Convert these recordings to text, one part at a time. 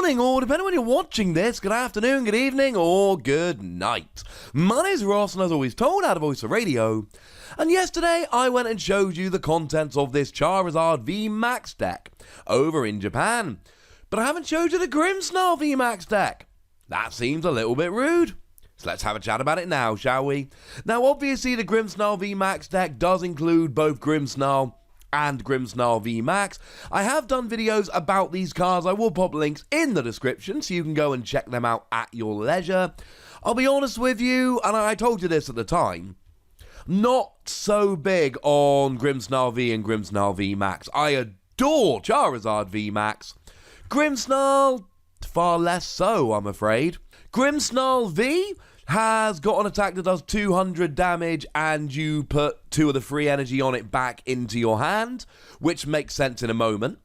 morning, or depending on when you're watching this, good afternoon, good evening, or good night. My name is Ross, and as always told out of Voice of Radio. And yesterday, I went and showed you the contents of this Charizard VMAX deck over in Japan. But I haven't showed you the Grimmsnarl VMAX deck. That seems a little bit rude. So let's have a chat about it now, shall we? Now, obviously, the Grimmsnarl VMAX deck does include both Grimmsnarl and Grimmsnarl VMAX. I have done videos about these cards. I will pop links in the description so you can go and check them out at your leisure. I'll be honest with you, and I told you this at the time, not so big on Grimmsnarl V and Grimmsnarl VMAX. I adore Charizard VMAX. Grimmsnarl, far less so, I'm afraid. Grimmsnarl V has got an attack that does 200 damage and you put 2 of the free energy on it back into your hand, which makes sense in a moment.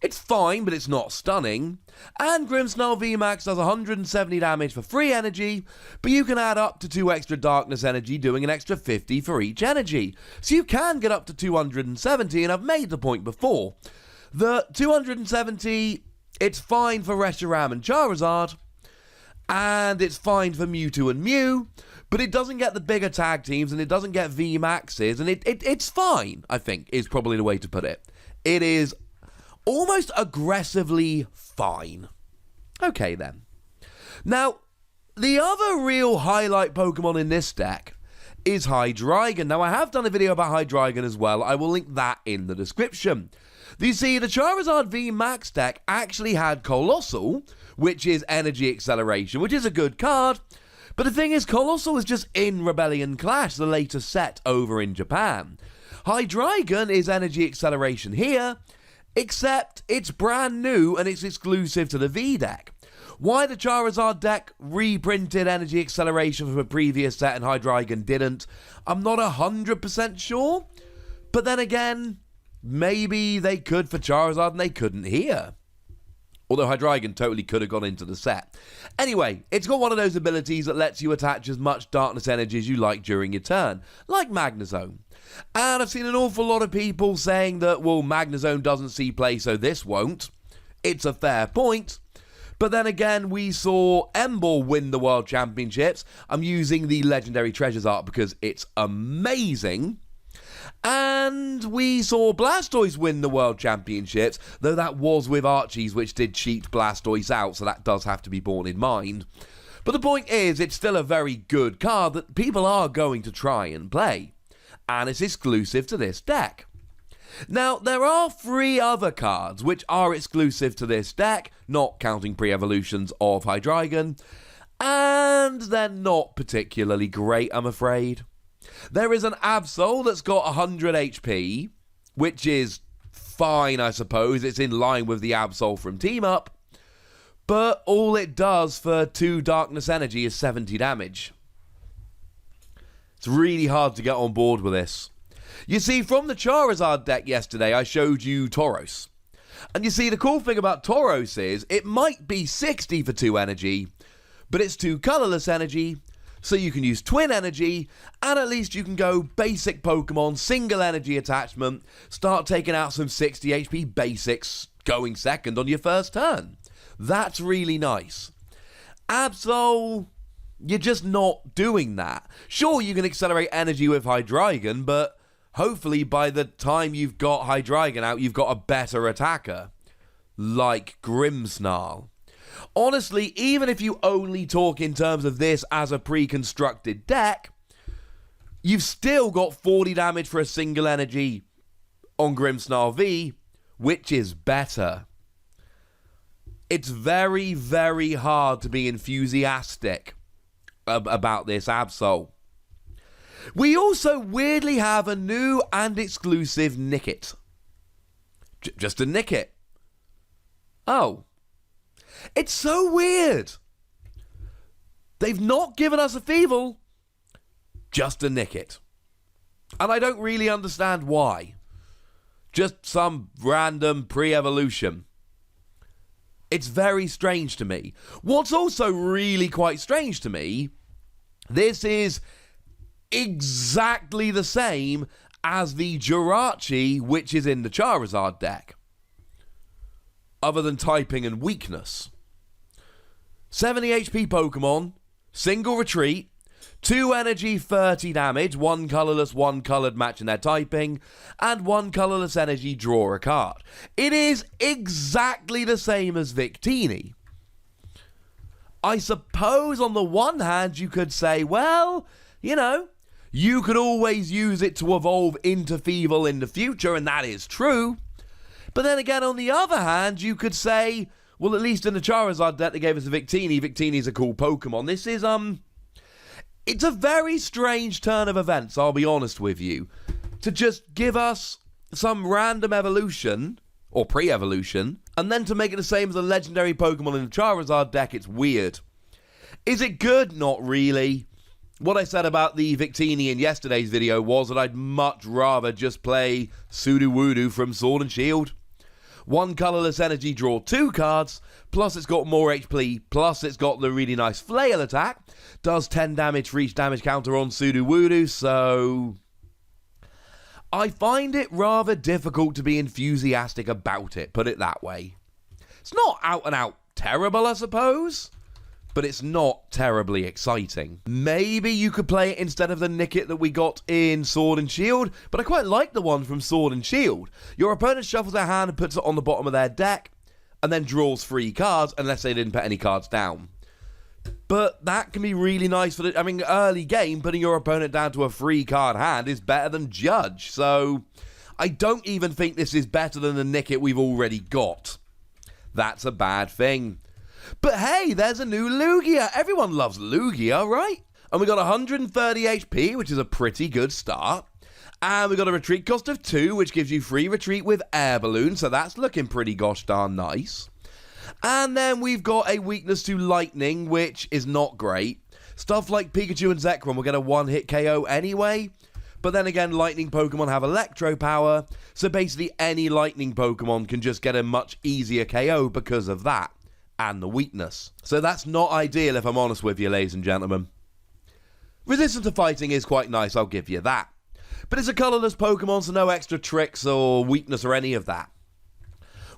It's fine, but it's not stunning. And Grimmsnarl VMAX does 170 damage for free energy, but you can add up to 2 extra darkness energy, doing an extra 50 for each energy. So you can get up to 270, and I've made the point before. The 270, it's fine for Reshiram and Charizard, and it's fine for Mewtwo and Mew, but it doesn't get the bigger tag teams, and it doesn't get VMAXs, and it's fine, I think, is probably the way to put it. It is almost aggressively fine. Okay, then. Now, the other real highlight Pokemon in this deck is Hydreigon. Now, I have done a video about Hydreigon as well. I will link that in the description. You see, the Charizard VMAX deck actually had Colossal, which is Energy Acceleration, which is a good card. But the thing is, Colossal is just in Rebellion Clash, the latest set over in Japan. Hydreigon is Energy Acceleration here, except it's brand new and it's exclusive to the V deck. Why the Charizard deck reprinted Energy Acceleration from a previous set and Hydreigon didn't, I'm not 100% sure. But then again, maybe they could for Charizard and they couldn't here. Although Hydreigon totally could have gone into the set. Anyway, it's got one of those abilities that lets you attach as much darkness energy as you like during your turn, like Magnezone. And I've seen an awful lot of people saying that, well, Magnezone doesn't see play, so this won't. It's a fair point. But then again, we saw Emboar win the World Championships. I'm using the Legendary Treasures art because it's amazing. And we saw Blastoise win the World Championships, though that was with Archie's, which did cheat Blastoise out, so that does have to be borne in mind. But the point is, it's still a very good card that people are going to try and play, and it's exclusive to this deck. Now, there are 3 other cards which are exclusive to this deck, not counting pre-evolutions of Hydreigon, and they're not particularly great, I'm afraid. There is an Absol that's got 100 HP, which is fine, I suppose. It's in line with the Absol from Team Up. But all it does for 2 darkness energy is 70 damage. It's really hard to get on board with this. You see, from the Charizard deck yesterday, I showed you Tauros. And you see, the cool thing about Tauros is it might be 60 for 2 energy, but it's 2 colorless energy. So you can use Twin Energy, and at least you can go basic Pokemon, single energy attachment, start taking out some 60 HP basics, going second on your first turn. That's really nice. Absol, you're just not doing that. Sure, you can accelerate energy with Hydreigon, but hopefully by the time you've got Hydreigon out, you've got a better attacker, like Grimmsnarl. Honestly, even if you only talk in terms of this as a pre-constructed deck, you've still got 40 damage for a single energy on Grimmsnarl V, which is better. It's very, very hard to be enthusiastic about this Absol. We also weirdly have a new and exclusive Nickit. Just a Nickit. Oh. It's so weird. They've not given us a Feeble, just a Nickit. And I don't really understand why. Just some random pre-evolution. It's very strange to me. What's also really quite strange to me, this is exactly the same as the Jirachi, which is in the Charizard deck. Other than typing and weakness. 70 HP Pokemon, single retreat, 2 energy, 30 damage, 1 colourless, 1 coloured matching their typing, and 1 colourless energy, draw a card. It is exactly the same as Victini. I suppose on the one hand you could say, well, you know, you could always use it to evolve into Feeble in the future, and that is true. But then again, on the other hand, you could say, well, at least in the Charizard deck they gave us a Victini. Victini's a cool Pokemon. This is, it's a very strange turn of events, I'll be honest with you. To just give us some random evolution, or pre-evolution, and then to make it the same as a legendary Pokemon in the Charizard deck, it's weird. Is it good? Not really. What I said about the Victini in yesterday's video was that I'd much rather just play Sudowoodo from Sword and Shield. 1 colourless energy, draw 2 cards, plus it's got more HP, plus it's got the really nice flail attack, does 10 damage for each damage counter on Sudowoodo, so I find it rather difficult to be enthusiastic about it, put it that way. It's not out and out terrible, I suppose, but it's not terribly exciting. Maybe you could play it instead of the Nickit that we got in Sword and Shield, but I quite like the one from Sword and Shield. Your opponent shuffles their hand and puts it on the bottom of their deck, and then draws 3 cards, unless they didn't put any cards down. But that can be really nice for the, early game, putting your opponent down to a 3-card hand is better than Judge, so I don't even think this is better than the Nickit we've already got. That's a bad thing. But hey, there's a new Lugia. Everyone loves Lugia, right? And we got 130 HP, which is a pretty good start. And we got a retreat cost of 2, which gives you free retreat with Air Balloon, so that's looking pretty gosh darn nice. And then we've got a weakness to Lightning, which is not great. Stuff like Pikachu and Zekrom will get a 1-hit KO anyway. But then again, Lightning Pokemon have Electro Power, so basically any Lightning Pokemon can just get a much easier KO because of that. And the weakness. So that's not ideal if I'm honest with you, ladies and gentlemen. Resistant to fighting is quite nice, I'll give you that. But it's a colourless Pokemon, so no extra tricks or weakness or any of that.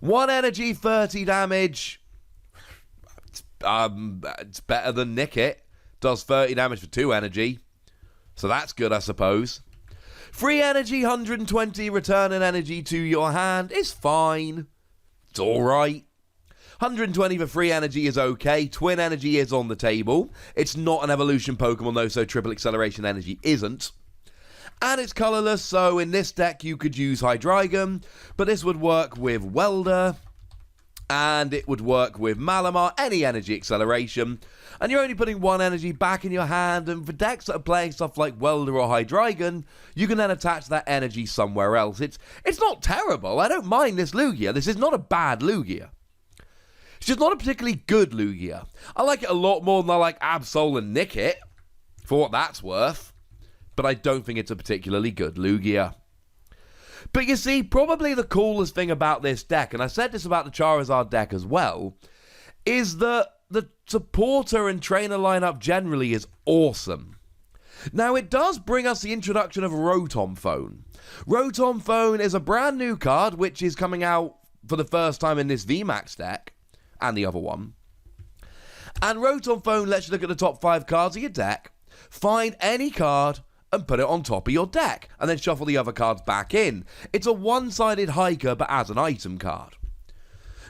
1 energy, 30 damage. It's better than Nickit. Does 30 damage for 2 energy. So that's good, I suppose. 3 energy, 120, return an energy to your hand is fine. It's alright. 120 for free energy is okay. Twin energy is on the table. It's not an evolution Pokemon though, so triple acceleration energy isn't. And it's colourless, so in this deck you could use Hydreigon, but this would work with Welder, and it would work with Malamar, any energy acceleration, and you're only putting 1 energy back in your hand, and for decks that are playing stuff like Welder or Hydreigon, you can then attach that energy somewhere else. It's not terrible. I don't mind this Lugia. This is not a bad Lugia. It's just not a particularly good Lugia. I like it a lot more than I like Absol and Nickit, for what that's worth. But I don't think it's a particularly good Lugia. But you see, probably the coolest thing about this deck, and I said this about the Charizard deck as well, is that the supporter and trainer lineup generally is awesome. Now, it does bring us the introduction of Rotom Phone. Rotom Phone is a brand new card, which is coming out for the first time in this VMAX deck. And the other one. And Rotom Phone lets you look at the top 5 cards of your deck, find any card, and put it on top of your deck, and then shuffle the other cards back in. It's a one-sided hiker, but as an item card.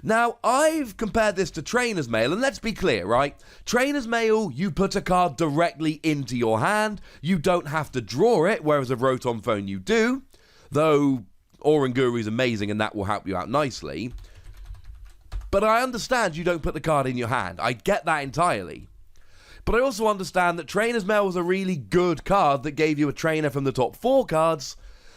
Now, I've compared this to Trainer's Mail, and let's be clear, right? Trainer's Mail, you put a card directly into your hand, you don't have to draw it, whereas with Rotom Phone you do, though Oranguru is amazing and that will help you out nicely. But I understand you don't put the card in your hand. I get that entirely. But I also understand that Trainer's Mail was a really good card that gave you a trainer from the top 4 cards.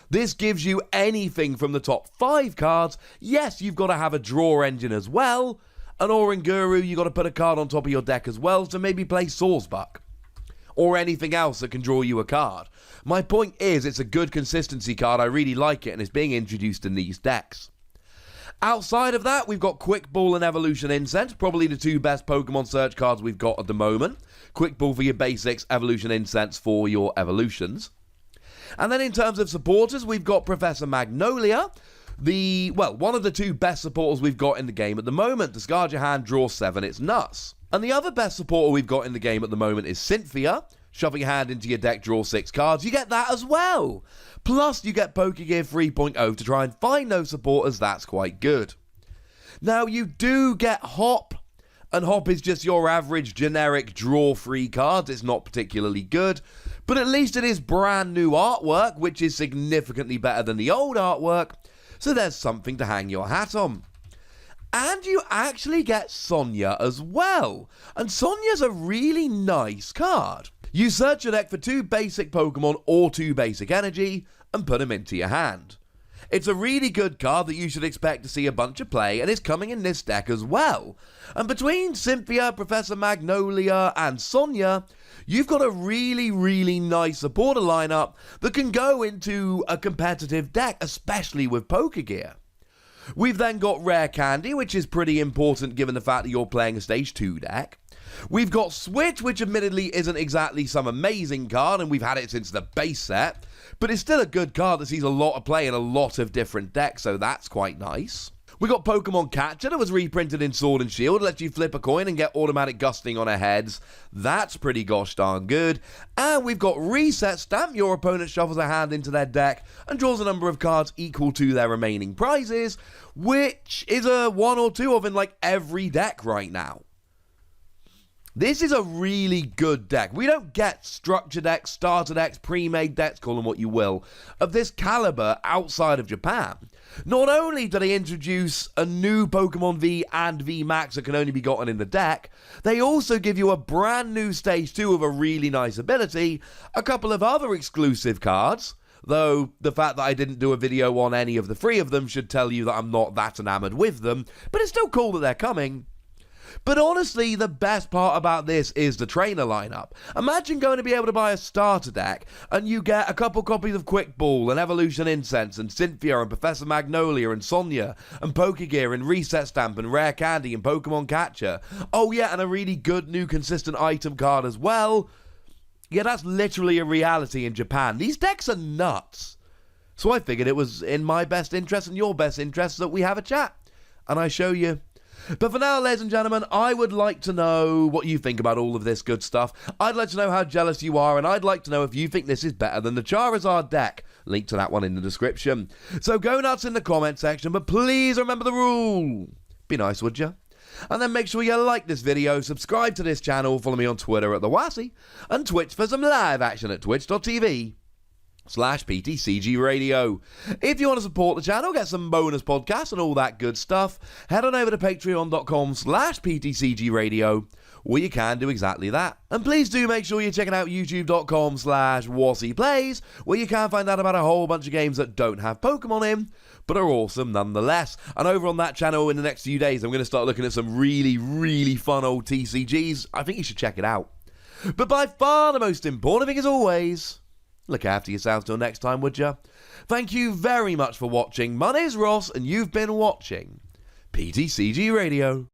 This gives you anything from the top 5 cards. Yes, you've got to have a draw engine as well. And Oranguru, you've got to put a card on top of your deck as well to maybe play Sawsbuck. Or anything else that can draw you a card. My point is, it's a good consistency card. I really like it, and it's being introduced in these decks. Outside of that, we've got Quick Ball and Evolution Incense, probably the 2 best Pokemon search cards we've got at the moment. Quick Ball for your basics, Evolution Incense for your evolutions. And then in terms of supporters, we've got Professor Magnolia, one of the two best supporters we've got in the game at the moment. Discard your hand, draw 7, it's nuts. And the other best supporter we've got in the game at the moment is Cynthia. Shoving your hand into your deck, draw 6 cards. You get that as well. Plus, you get Pokegear 3.0 to try and find those supporters. That's quite good. Now, you do get Hop. And Hop is just your average generic draw 3 cards. It's not particularly good. But at least it is brand new artwork, which is significantly better than the old artwork. So there's something to hang your hat on. And you actually get Sonia as well. And Sonia's a really nice card. You search your deck for 2 basic Pokemon or 2 basic energy and put them into your hand. It's a really good card that you should expect to see a bunch of play, and it's coming in this deck as well. And between Cynthia, Professor Magnolia and Sonia, you've got a really, really nice supporter lineup that can go into a competitive deck, especially with Pokegear. We've then got Rare Candy, which is pretty important given the fact that you're playing a Stage 2 deck. We've got Switch, which admittedly isn't exactly some amazing card, and we've had it since the base set, but it's still a good card that sees a lot of play in a lot of different decks, so that's quite nice. We got Pokemon Catcher that was reprinted in Sword and Shield, lets you flip a coin and get automatic gusting on our heads. That's pretty gosh darn good. And we've got Reset Stamp. Your opponent shuffles a hand into their deck and draws a number of cards equal to their remaining prizes, which is a 1 or 2 of in like every deck right now. This is a really good deck. We don't get structure decks, starter decks, pre-made decks, call them what you will, of this caliber outside of Japan. Not only do they introduce a new Pokemon V and VMAX that can only be gotten in the deck, they also give you a brand new Stage 2 of a really nice ability, a couple of other exclusive cards, though the fact that I didn't do a video on any of the 3 of them should tell you that I'm not that enamored with them, but it's still cool that they're coming. But honestly, the best part about this is the trainer lineup. Imagine going to be able to buy a starter deck, and you get a couple copies of Quick Ball, and Evolution Incense, and Cynthia, and Professor Magnolia, and Sonia, and Pokegear, and Reset Stamp, and Rare Candy, and Pokemon Catcher. Oh yeah, and a really good new consistent item card as well. Yeah, that's literally a reality in Japan. These decks are nuts. So I figured it was in my best interest and your best interest that we have a chat, and I show you. But for now, ladies and gentlemen, I would like to know what you think about all of this good stuff. I'd like to know how jealous you are, and I'd like to know if you think this is better than the Charizard deck. Link to that one in the description. So go nuts in the comment section, but please remember the rule. Be nice, would you? And then make sure you like this video, subscribe to this channel, follow me on Twitter at the Wassy, and Twitch for some live action at twitch.tv/PTCGRadio. If you want to support the channel, get some bonus podcasts and all that good stuff, head on over to patreon.com/PTCGRadio, where you can do exactly that. And please do make sure you're checking out youtube.com/WassyPlays, where you can find out about a whole bunch of games that don't have Pokemon in, but are awesome nonetheless. And over on that channel in the next few days, I'm going to start looking at some really, really fun old TCGs. I think you should check it out. But by far the most important thing, as always, look after yourselves till next time, would ya? Thank you very much for watching. My name's Ross, and you've been watching PTCG Radio.